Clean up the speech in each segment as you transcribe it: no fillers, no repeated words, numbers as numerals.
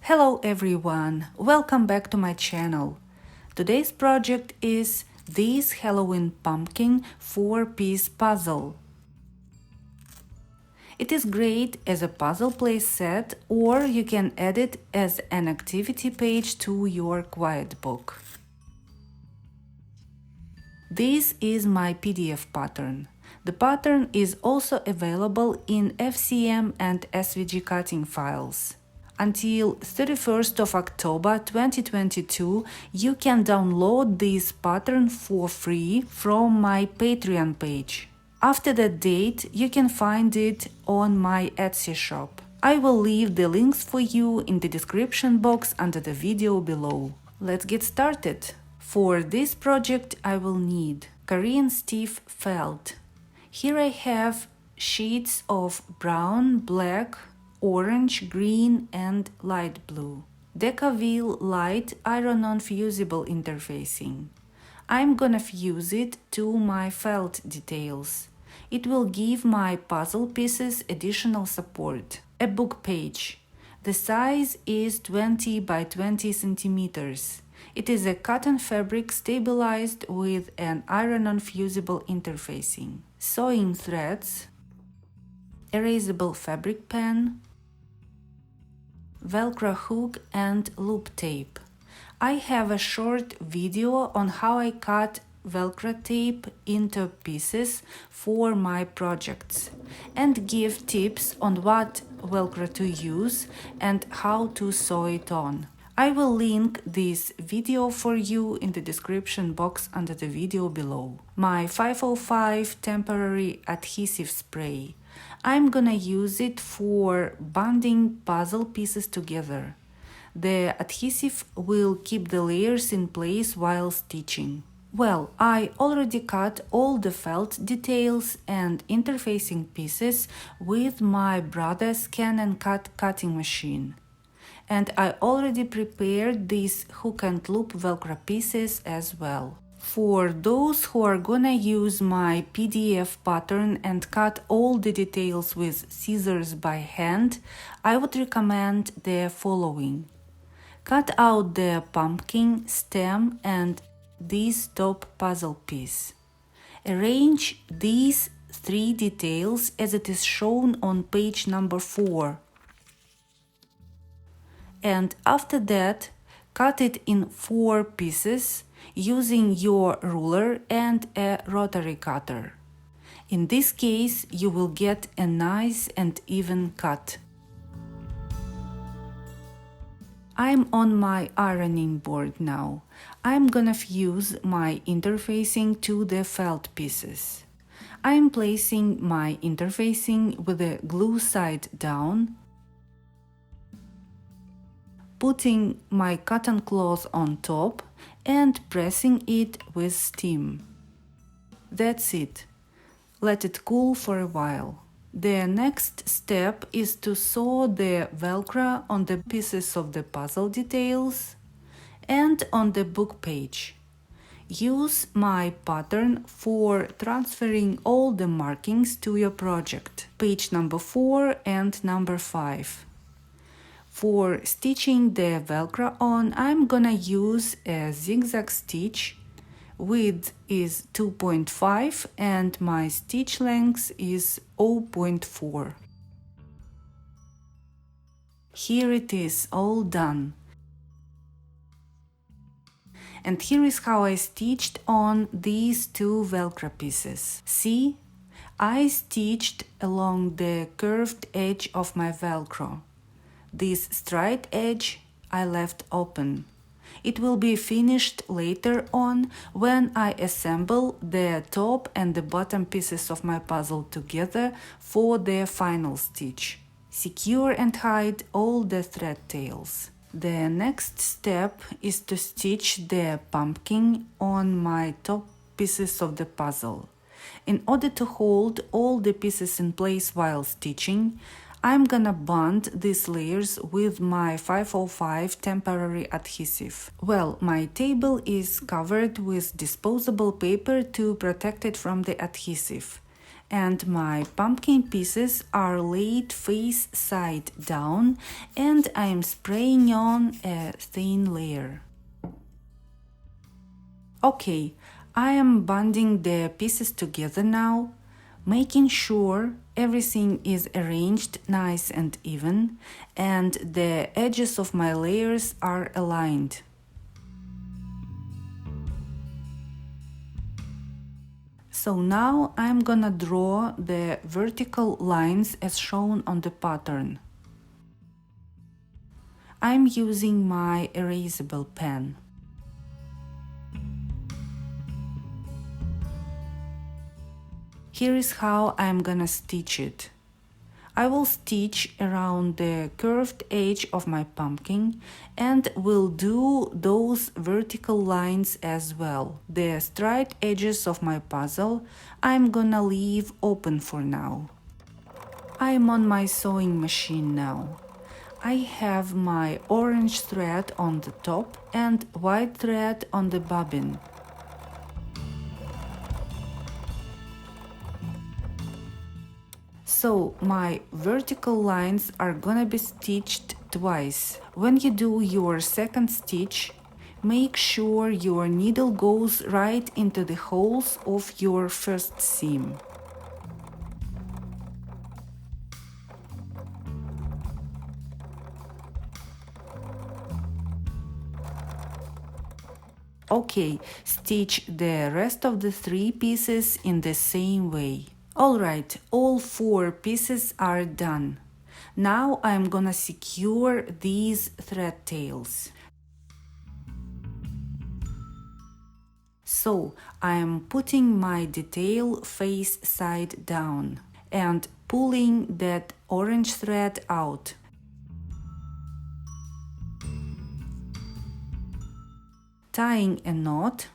Hello everyone, welcome back to my channel. Today's project is this Halloween pumpkin 4-piece puzzle. It is great as a puzzle play set, or you can add it as an activity page to your quiet book. This is my PDF pattern. The pattern is also available in FCM and SVG cutting files. Until 31st of October 2022, you can download this pattern for free from my Patreon page. After that date, you can find it on my Etsy shop. I will leave the links for you in the description box under the video below. Let's get started. For this project, I will need Korean stiff felt. Here I have sheets of brown, black, orange, green and light blue. Decaville light iron-on fusible interfacing. I'm gonna fuse it to my felt details. It will give my puzzle pieces additional support. A book page. The size is 20 by 20 centimeters. It is a cotton fabric stabilized with an iron-on fusible interfacing. Sewing threads, erasable fabric pen, velcro hook and loop tape. I have a short video on how I cut velcro tape into pieces for my projects and give tips on what velcro to use and how to sew it on. I will link this video for you in the description box under the video below. My 505 temporary adhesive spray. I'm gonna use it for bonding puzzle pieces together. The adhesive will keep the layers in place while stitching. Well, I already cut all the felt details and interfacing pieces with my brother's scan and cut cutting machine. And I already prepared these hook and loop velcro pieces as well. For those who are gonna use my PDF pattern and cut all the details with scissors by hand, I would recommend the following. Cut out the pumpkin, stem and this top puzzle piece. Arrange these 3 details as it is shown on page number 4. And after that, cut it in 4 pieces using your ruler and a rotary cutter. In this case, you will get a nice and even cut. I'm on my ironing board now. I'm gonna fuse my interfacing to the felt pieces. I'm placing my interfacing with the glue side down, putting my cotton cloth on top and pressing it with steam. That's it. Let it cool for a while. The next step is to sew the velcro on the pieces of the puzzle details and on the book page. Use my pattern for transferring all the markings to your project, page number 4 and number 5. For stitching the velcro on, I'm gonna use a zigzag stitch. Width is 2.5 and my stitch length is 0.4. Here it is, all done. And here is how I stitched on these 2 velcro pieces. See? I stitched along the curved edge of my velcro. This straight edge I left open. It will be finished later on when I assemble the top and the bottom pieces of my puzzle together for the final stitch. Secure and hide all the thread tails. The next step is to stitch the pumpkin on my top pieces of the puzzle. In order to hold all the pieces in place while stitching, I'm gonna bond these layers with my 505 temporary adhesive. Well, my table is covered with disposable paper to protect it from the adhesive. and my pumpkin pieces are laid face side down, and I am spraying on a thin layer. Okay, I am bonding the pieces together now, making sure everything is arranged nice and even, and the edges of my layers are aligned. So now I'm gonna draw the vertical lines as shown on the pattern. I'm using my erasable pen. Here is how I'm gonna stitch it. I will stitch around the curved edge of my pumpkin and will do those vertical lines as well. The straight edges of my puzzle I'm gonna leave open for now. I'm on my sewing machine now. I have my orange thread on the top and white thread on the bobbin. So my vertical lines are gonna be stitched twice. When you do your second stitch, make sure your needle goes right into the holes of your first seam. Okay, stitch the rest of the 3 pieces in the same way. Alright, all 4 pieces are done. Now I'm gonna secure these thread tails. So I'm putting my detail face side down and pulling that orange thread out. Tying a knot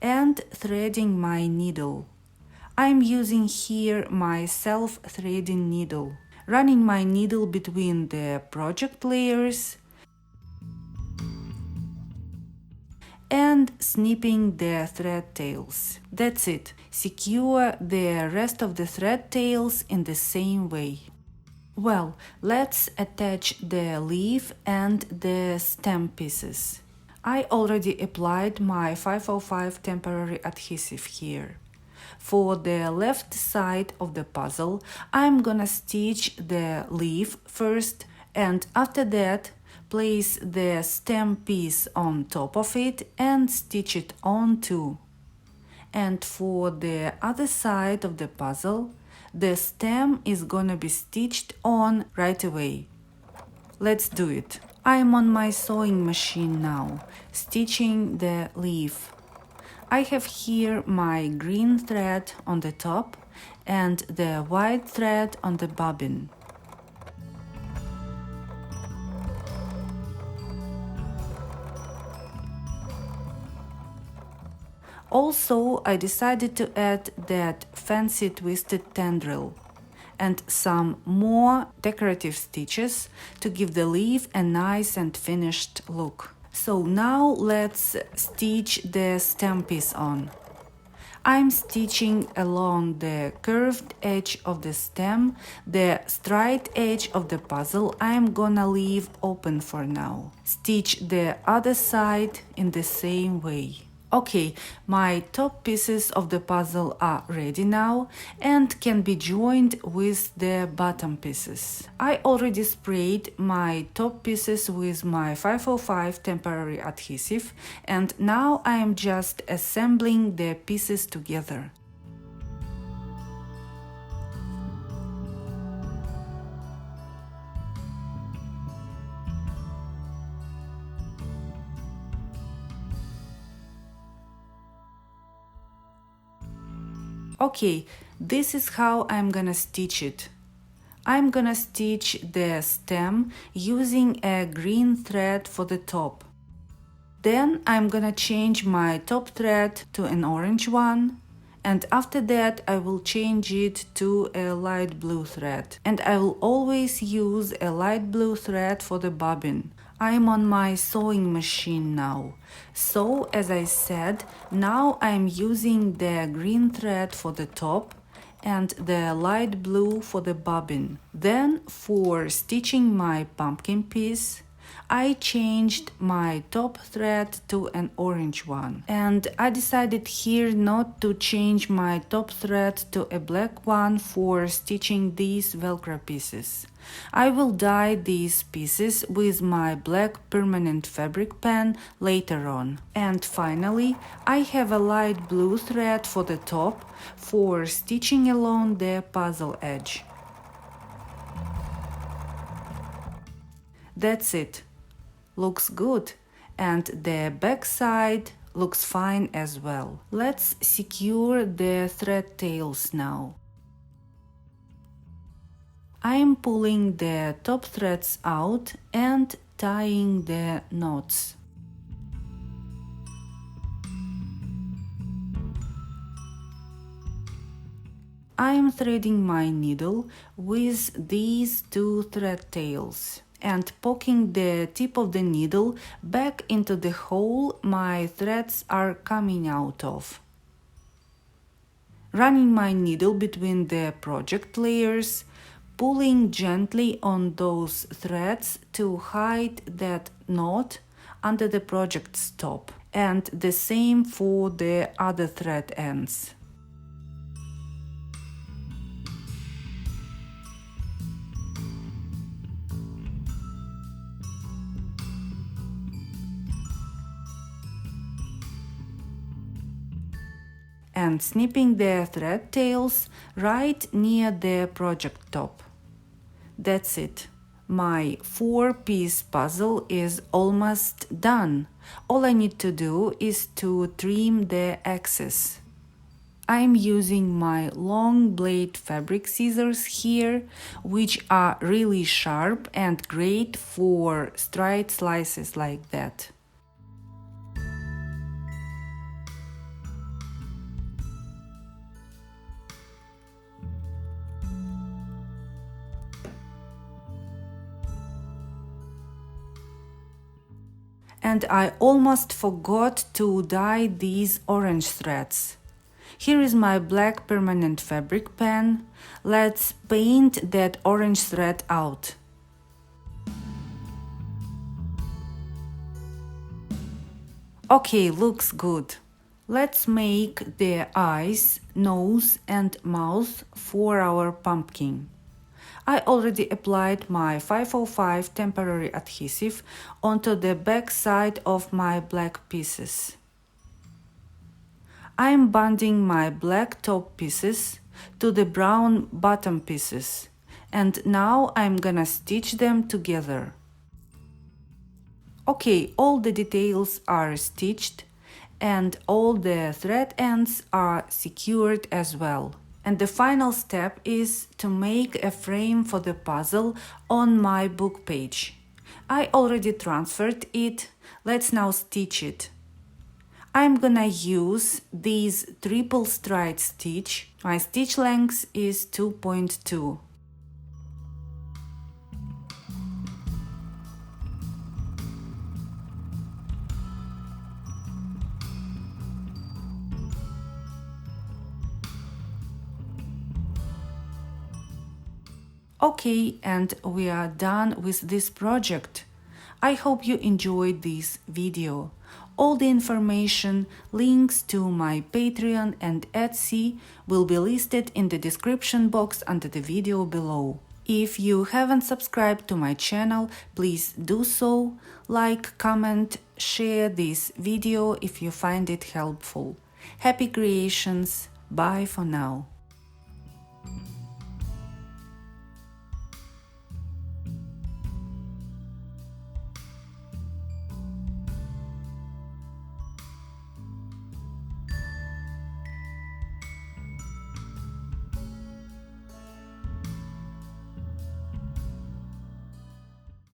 and threading my needle. I'm using here my self-threading needle, running my needle between the project layers and snipping the thread tails. That's it. Secure the rest of the thread tails in the same way. Well, let's attach the leaf and the stem pieces. I already applied my 505 temporary adhesive here. For the left side of the puzzle, I'm gonna stitch the leaf first, and after that, place the stem piece on top of it and stitch it on too. And for the other side of the puzzle, the stem is gonna be stitched on right away. Let's do it. I'm on my sewing machine now, stitching the leaf. I have here my green thread on the top and the white thread on the bobbin. Also, I decided to add that fancy twisted tendril and some more decorative stitches to give the leaf a nice and finished look. So now let's stitch the stem piece on. I'm stitching along the curved edge of the stem. The straight edge of the puzzle I'm gonna leave open for now. Stitch the other side in the same way. Okay, my top pieces of the puzzle are ready now and can be joined with the bottom pieces. I already sprayed my top pieces with my 505 temporary adhesive, and now I am just assembling the pieces together. Okay, this is how I'm gonna stitch it. I'm gonna stitch the stem using a green thread for the top. Then I'm gonna change my top thread to an orange one, and after that I will change it to a light blue thread. And I will always use a light blue thread for the bobbin. I'm on my sewing machine now. So, as I said, now I'm using the green thread for the top and the light blue for the bobbin. Then, for stitching my pumpkin piece, I changed my top thread to an orange one. And I decided here not to change my top thread to a black one for stitching these velcro pieces. I will dye these pieces with my black permanent fabric pen later on. And finally, I have a light blue thread for the top for stitching along the puzzle edge. That's it. Looks good, and the back side looks fine as well. Let's secure the thread tails now. I am pulling the top threads out and tying the knots. I am threading my needle with these two thread tails and poking the tip of the needle back into the hole my threads are coming out of. Running my needle between the project layers, pulling gently on those threads to hide that knot under the project's top, and the same for the other thread ends. And snipping the thread tails right near the project top. That's it. My 4-piece puzzle is almost done. All I need to do is to trim the excess. I'm using my long blade fabric scissors here, which are really sharp and great for straight slices like that. And I almost forgot to dye these orange threads. Here is my black permanent fabric pen. Let's paint that orange thread out. Okay, looks good. Let's make the eyes, nose and mouth for our pumpkin. I already applied my 505 temporary adhesive onto the back side of my black pieces. I am bonding my black top pieces to the brown bottom pieces, and now I'm gonna stitch them together. Okay, all the details are stitched and all the thread ends are secured as well. And the final step is to make a frame for the puzzle on my book page. I already transferred it. Let's now stitch it. I'm gonna use this triple stride stitch. My stitch length is 2.2. Okay, and we are done with this project. I hope you enjoyed this video. All the information, links to my Patreon and Etsy will be listed in the description box under the video below. If you haven't subscribed to my channel, please do so. Like, comment, share this video if you find it helpful. Happy creations. Bye for now.